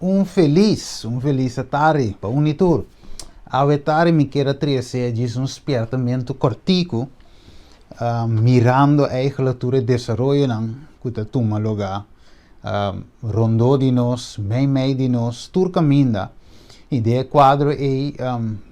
Un feliz tarde para unitur. A vetare mi queda 13 diz espertamento cortico, mirando eigenlijk toe het desarrollo nan kuta tuma loga, rondo di nos, mei di nos, turca minda. In de quadro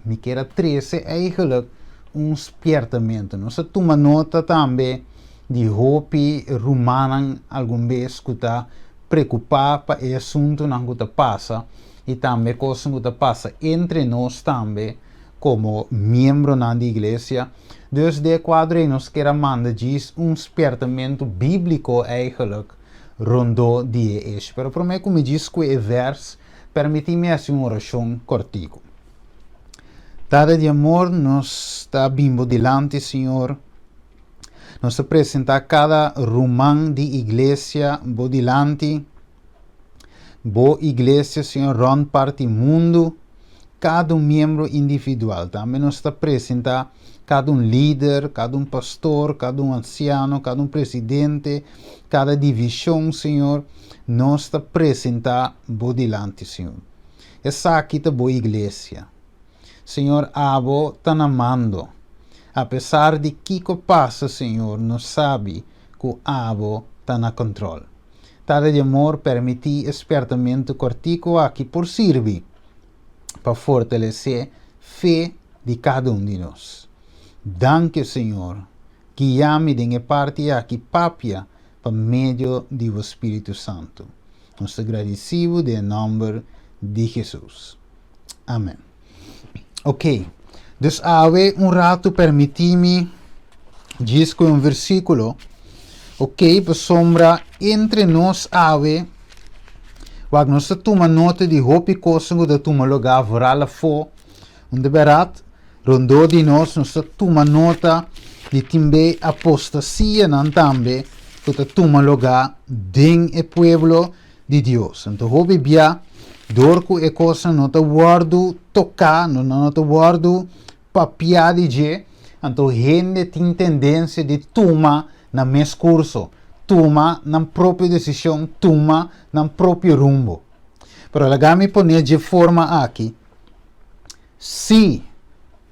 mi queda 13 eigenlijk espertamento. Nossa tuma nota também de hopi rumanan algum vez kuta preocupar para o assunto não que passa e também coisa que passa entre nós também como membro da igreja. Dus de quadro nos quer manda diz espertamento bíblico eigenlijk rondom die is. Pero para mim como diz que vers permite-me assim uma oração cortico. Tada de amor nos está bimbo delante, Senhor. Nos apresenta cada román de iglesia bo delante, bo iglesia, Senhor, rond parte mundo, cada membro individual. Também nos apresenta cada líder, cada pastor, cada anciano, cada presidente, cada divisão, Senhor, nos apresenta bo delante, Senhor. Essa aqui é boa igreja. Senhor, abo tan amando. Apesar de que passa, Senhor, nos sabe que o abo está na controle. Tada de amor permite espertamento cortico aqui por servir para fortalecer fé de cada de nós. Danke, Senhor, que ame de parte aqui papia para meio do Espírito Santo. Nos agradecemos em nome de Jesus. Amém. Ok. Dus ave rato permiti-me, diz que versículo, ok, para sombra entre nós ave, wag nós toma nota de hopi coisa que toma lugar vorala fo, onde berat, rondo de nós toma nota de timbe apostasia nan tambe, que toma lugar den e pueblo de Deus. Então hopi bia, dorco e coisa não te guardo tocar, não te guardo papia de je, então gente tem tendência de tomar na mesmo curso, tomar na própria decisão, tomar na próprio rumbo. Pero lagami poner de forma aqui, se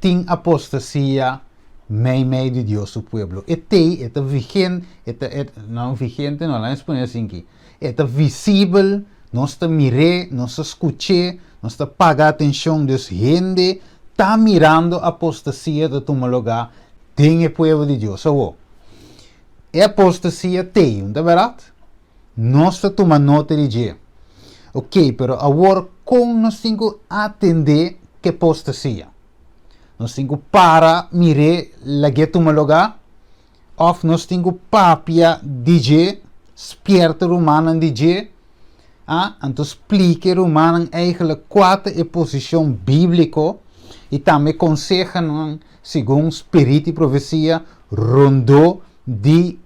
tem apostasia, meio de Deus o pueblo. É vigente, não vigente, não, vamos poner assim aqui, é visível, nós está mire, nós escute, nós está pagar atenção dos gente, está mirando a apostasia de tomar lugar tem o povo de Deus. So, a apostasia tem, não é verdade? Nós estamos tomando nota de dia. Ok, pero agora como nós temos que atender que apostasia? Nós temos que para mirar lá que toma lugar, ou nós temos que papia de dia, esperta romana de dia, então explica romana eigenlijk quatro a posição bíblica e também aconselham, segundo Espírito e Profecia, rondo de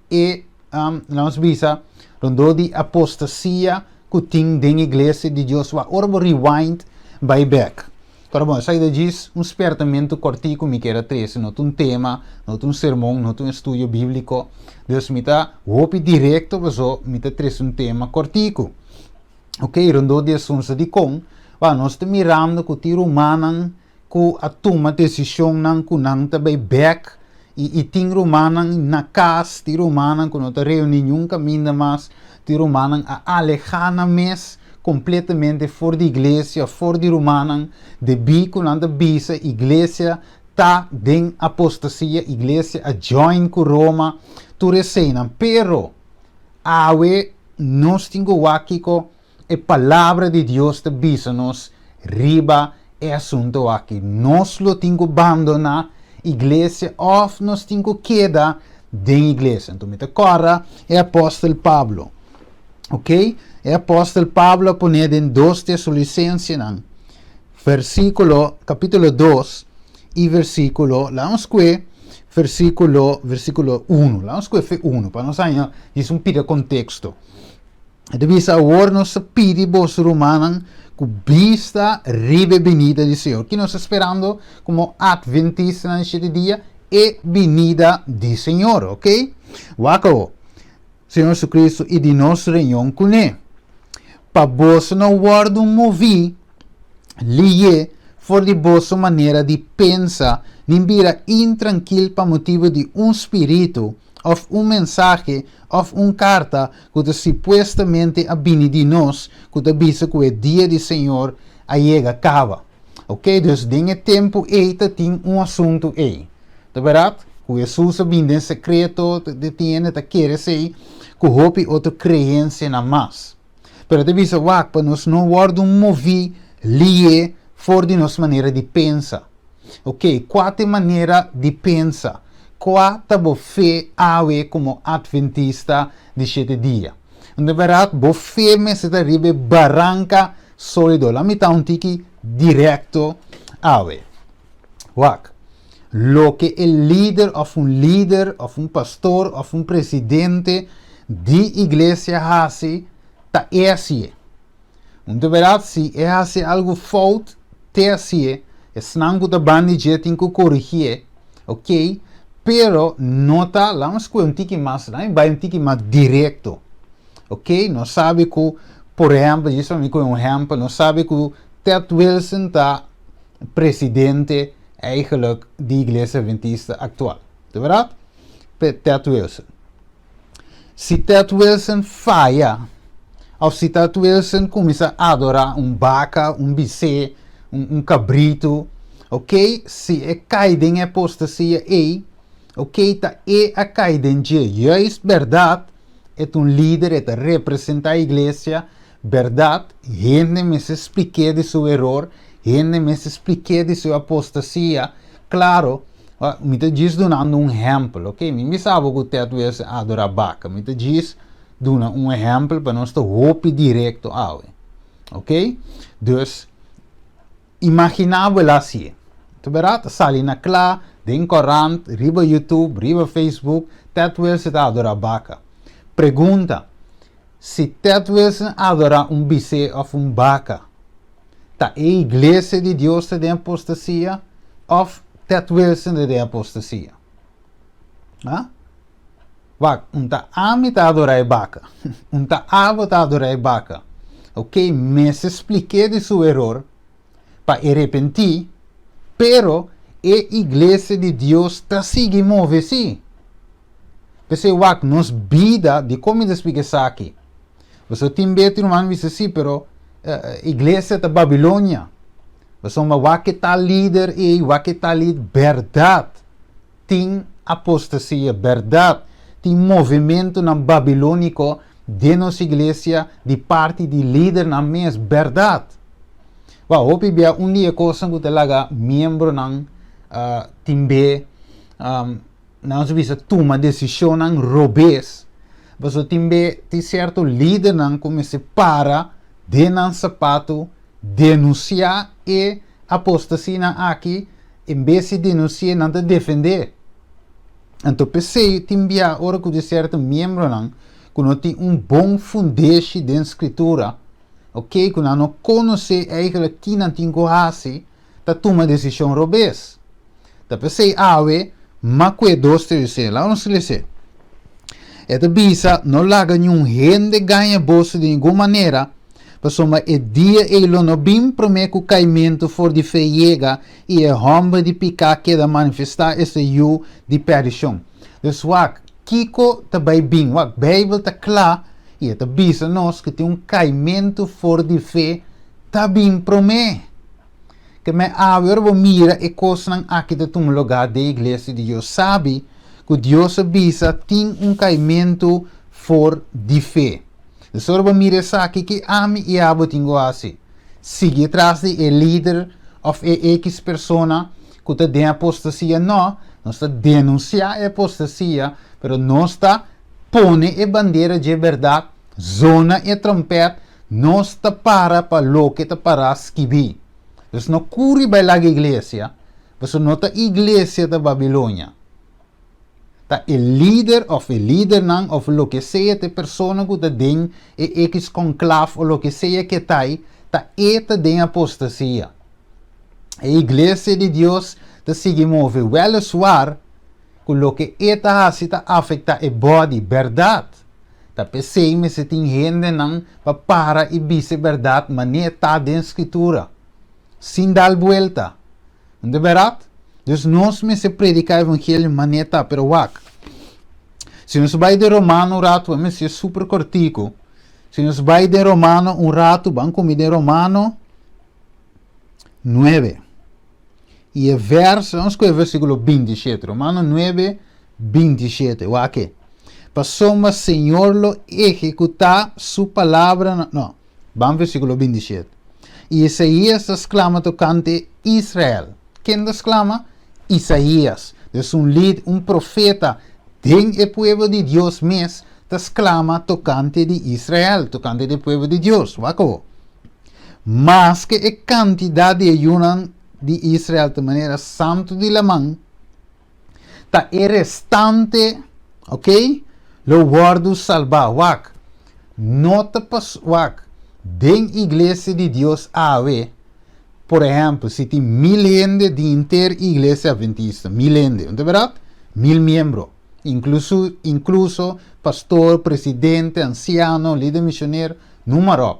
rondo de apostasia que tem na igreja de Deus. Orbo rewind by back. Pero bom, saída diz espertamento cortico, me quer 13, não um tema, não sermão, não estudo bíblico. Deus me está hopi direto, mas me está 13 tema cortico. Ok, rondo de assuntos de com, nós estamos mirando que o tiro humano que a toma decisão não que não também back e tem romana na casa tem romana que não está reunião caminho mais tem romana a alejana mes completamente fora da igreja fora de romana de bico não da bisa igreja tá den apostasia igreja a join com Roma tu recena pero awe nós tingo aqui com a palavra de Deus te bisa nos riba é assunto aqui. Nós lo temos que abandonar a igreja ou nós temos que quedar dentro da igreja. Então, me corra é apóstolo Pablo. Ok? É apóstolo Pablo põe em 2 Tessalonicenses, versículo, capítulo 2 e versículo, vamos ver, versículo 1. Vamos ver 1, para nós aí, diz contexto. Devia agora nós pedir vos romanos com vista ribe venida do Senhor. Que nós esperando como adventistas neste dia é venida do Senhor, ok? Waco, Senhor Jesus Cristo e de nosso reino com ele. para você não guardar mover, lié, for de vossa maneira de pensar, nem vira intranquilo para motivo de espírito, ou mensagem, ou carta, que supostamente abine de nós, que avisa que o dia do Senhor chega acaba. Ok? Dus dingen tempo eita tem assunto aí. Tá verdade? Que Jesus abinde em secreto, de tiene, ta quer sei, que hope outra crença na mais. Pero te avisa, para nós não guardar mover, lié, for de nossa maneira de pensar. Ok? Quatro maneira de pensar. Quatro bo fé awe como adventista de 7 dias. De verdade, bo fé me se arriba barranca sólido. La mitad un tiki directo awe. Wak. Lo que el líder, of un pastor, of un presidente de iglesia hace, ta é. De verdade, se hace algo fout, te hace, es nango da bandi jetin ku corrigir, ok? Pero nota, vamos com um tiki mais, vai um tiki mais direto, ok? Não sabe que, por exemplo, isso é um exemplo, não sabe que Ted Wilson tá presidente eigenlijk de igreja adventista atual, de verdade? Ted Wilson. Se Ted Wilson falha, ou se Ted Wilson começa a adorar vaca, bicê, cabrito, ok? Se é caído em apostasia aí, ok? Tá a caída em dia. Juist verdade, é líder, é representa a igreja, verdade, gente me se explique de seu erro, gente me se explique de sua apostasia, claro, me diz dando exemplo, ok? Me sabe que Ted Wilson adora vaca, me diz dando exemplo para nós ter hope direto ao, ok? Dus, imaginável assim, tu verás, sali na clá, den corrent, riba YouTube, riba Facebook, Ted Wilson adora vaca. Pergunta, se Ted Wilson adora bicê ou vaca, tá a igreja de Deus de apostasia ou Ted Wilson de apostasia? Tá ami tá adorar vaca, tá avo tá adorar vaca, ok? Me se expliquei de seu erro, para arrepentir, pero a igreja de Deus está sigue move sim. Você nos vida de como explicar isso aqui. Você tem beto no mano disse sim, pero igreja da Babilônia. Você uma wak tá líder e wak tá líder verdade. Tem apostasia, verdade. Tem movimento na babilônico de nossa igreja de parte de líder na mês, verdade. Hopi bia dia coisa que talaga membro ng timbe não se visa toma decisão ng robes. Mas o timbe ti certo líder ng como se para de ng sapato denunciar e apostasia aqui em vez de denunciar não te defender. Então pensei timbia ora que de certo membro ng quando tem bom fundamento de escritura. Ok, quando não conhece eigenlijk quem não tem que tá toma decisão robes. Tá pensei mas que dois terceiros, lá não se lhe sei. Esta bisa não laga nenhum gente ganha bolsa de nenhuma maneira, mas uma dia ele não bem promete o caimento for de fé chega e a homem de picar que da manifestar esse eu de perdição. Dus Kiko também bem, Bíblia tá claro. E esta bisa nós que tem caimento for de fé, tá bem promete. Que me vou mira e coisa aqui de um lugar da igreja de Deus sabe que Deus bisa tem caimento for de fé. Então vou mira aqui que ami e abo tingo assim. Sigue atrás de líder of X persona que te den apostasia não está denunciar a apostasia, pero não está pone a bandeira de verdade, zona e trompete, não está para lo que está para escrever. Então, não curi by la igreja, mas não está igreja da Babilônia. Tá líder não, of lo que seja de pessoa que está den e X conclave, ou lo que seja que tá eta den apostasia. A igreja de Deus está sigue move, well suar, com lo que eta está afeta a body, verdade. tá pensei me se tem gente não para e vice verdade, mas nem está dentro da escritura. Sem dar volta. Não é verdade? Então, nós me se predicar o evangelho, mas nem está, pero wak. Se nós vai de Romano um rato, mas é super cortico. Se nós vai de Romano um rato, vamos comer de Romano 9. E o verso, vamos com o versículo 27. Romano 9, 27. Wak. Passou, mas Senhor lo ejecutar sua palavra. Não, vamos versículo 27. E Isaías exclama tocante Israel. Quem exclama? Isaías. É líder, profeta. Den o povo de Deus mesmo, exclama tocante de Israel, tocante do povo de Deus. Waco. Mas que a quantidade de ayunan de Israel de maneira santo de la mão, tá restante, ok? Lo guardo salvar. Wak. Nota pas wak. Den igreja de Deus ave. Por exemplo, se tem 1000 gente de inter igreja adventista, 1000 gente, não é verdade? 1000 membros, incluso pastor, presidente, anciano, líder missionário, número,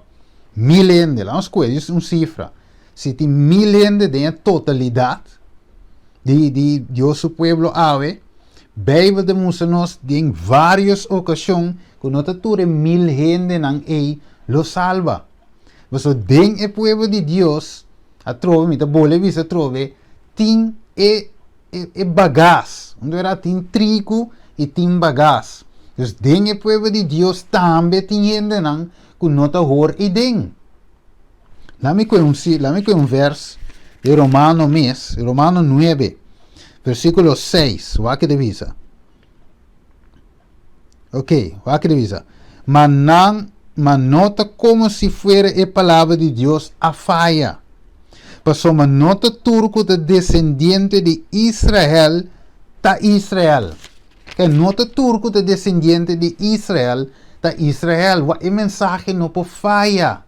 1000 gente, vamos com isso, uma cifra. Se tem 1000 gente de totalidade de Deus, o povo ave, Bíblia demonstra-nos em várias ocasiões que não tem 1000 gente não é lo salva. Mas o den o povo de Deus, a trove, me bole visa trove, tem bagagem. Onde era tem trigo e tem bagagem. Então, den o povo de Deus também tem gente não que não está hor e den. Lá me com um verso de Romano 9, versículo 6. O que divisa? Ok, o que divisa? Mas nota como se fuera a palavra de Deus a falha. Passou uma nota turco de descendente de Israel, ta Israel. Que nota turco de descendente de Israel, ta Israel. A mensagem não pode falhar.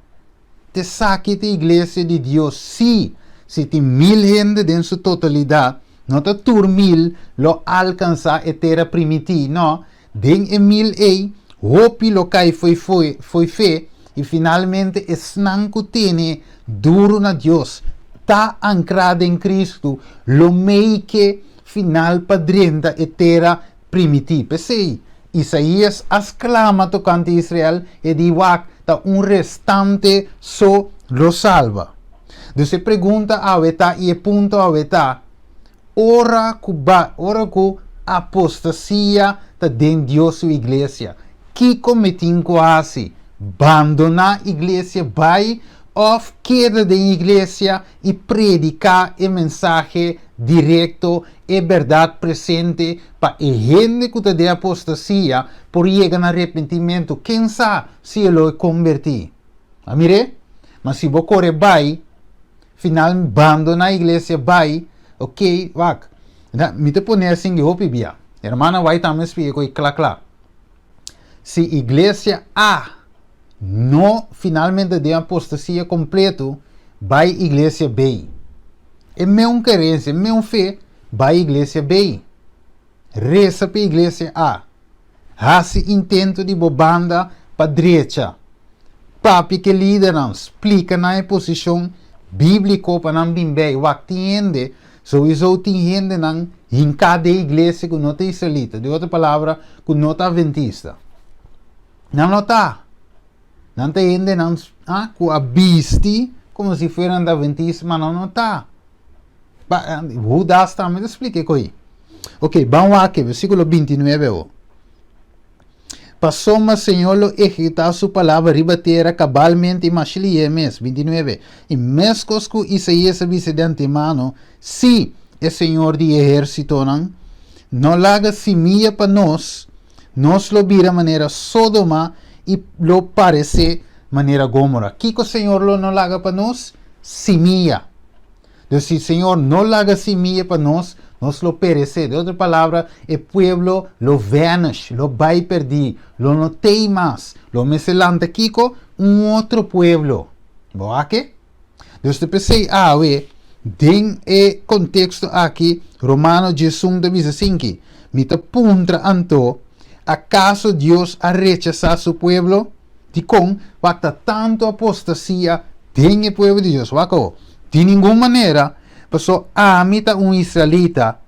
Te saque da igreja de Deus, sim. Se tem 1000 gente em sua totalidade, nota tur 1000 lo alcança a terra primitiva, não. Den e 1000 hopi lo cai foi fé, e finalmente esnanco tiene duro na Deus. Está ancrado em Cristo, lo meio que final padrinta e terra primitiva. Pensei, Isaías exclama tocante Israel e diz que restante só lo salva. Então se pergunta a vetá e punto a vetá, ora que apostasia está dentro de Deus sua igreja. Que cometem quase? Abandonar a igreja, vai of queda da igreja e predicar a mensagem direto e verdade presente para a gente que está de apostasia por chegar no arrependimento. Quem sabe se ele convertir? Amire? Mas se você correr vai, finalmente abandonar a igreja vai, ok, vak. Me te pone assim que eu pibia. Hermana vai também explicar claro. Se a igreja A não finalmente de apostasia completo, vai a igreja B. É mesmo querência, é mesmo fé, vai a igreja B. Reza para a igreja A. Hace intento de bobanda para a direita. Papi que lideram, explica na posição bíblica para não bimbe. O que tem so isso tem gente não em cada igreja que não está israelita. De outra palavra, que não está adventista. Não está. Não tem gente não que abiste como se fossem da adventista, mas não está. O das também explica isso. Ok, vamos aqui, versículo 29. Passou, mas Senhor lo ejecutar sua palavra ribatera cabalmente e machiliemes, 29. E mesmo que Isaías avise de antemano, se o Senhor de exército não laga semilla para nós lo vira maneira Sodoma e lo parece maneira Gomorra. Que o Senhor lo não laga para nós? Semilla. Então, se o Senhor não laga semilla para nós lo perece. De outra palavra, o pueblo lo vanish, lo vai perder, lo não tem mais, lo meselante kiko outro pueblo. Boa aqui? Então, eu pensei, tem o contexto aqui, Romano 11, 25, me te puntra anto, ¿Acaso Dios ha rechazado a su pueblo? Ticón, basta tanto apostasía en el pueblo de Dios. Waco, de ninguna manera pasó a mitad un israelita,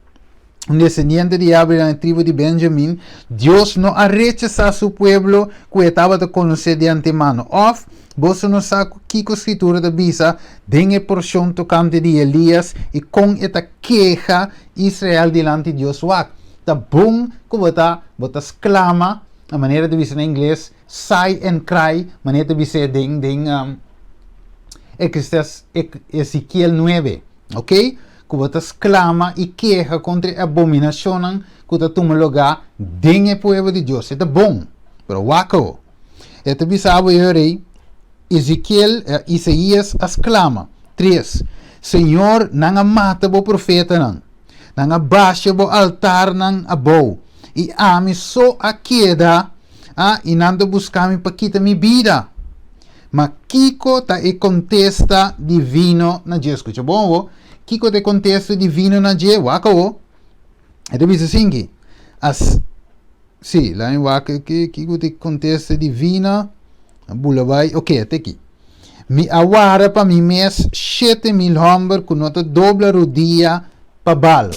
un descendiente de Abraham, la tribu de Benjamín. Dios no ha rechazado a su pueblo que estaba de conocer de antemano. Of, vos no sabes qué escritura de visa, den el porción tocante de Elías y con esta queja Israel delante de Dios. Waco, está bom que vos exclama, a maneira de dizer em inglês, sigh and cry, maneira de dizer Ezequiel 9, ok? Que você exclama e queja contra a abominação que toma lugar dentro do povo de Deus. É bom, pero waco. É bisabo eu Isaías exclama, 3. Senhor, não mata o profeta não. Não abaixa o altar não abou. E a mim só a queda, e não buscar-me para quitar minha vida. Mas Kiko tá e contesta divino na dia. Escuta bom, Kiko te contesta divino na dia. Waka, é de dizer assim, sim, lá em Waka, Kiko te contesta divina, bula vai, ok, até aqui. Me awara para mim mês 7.000 homens com nota dobra o dia para balo.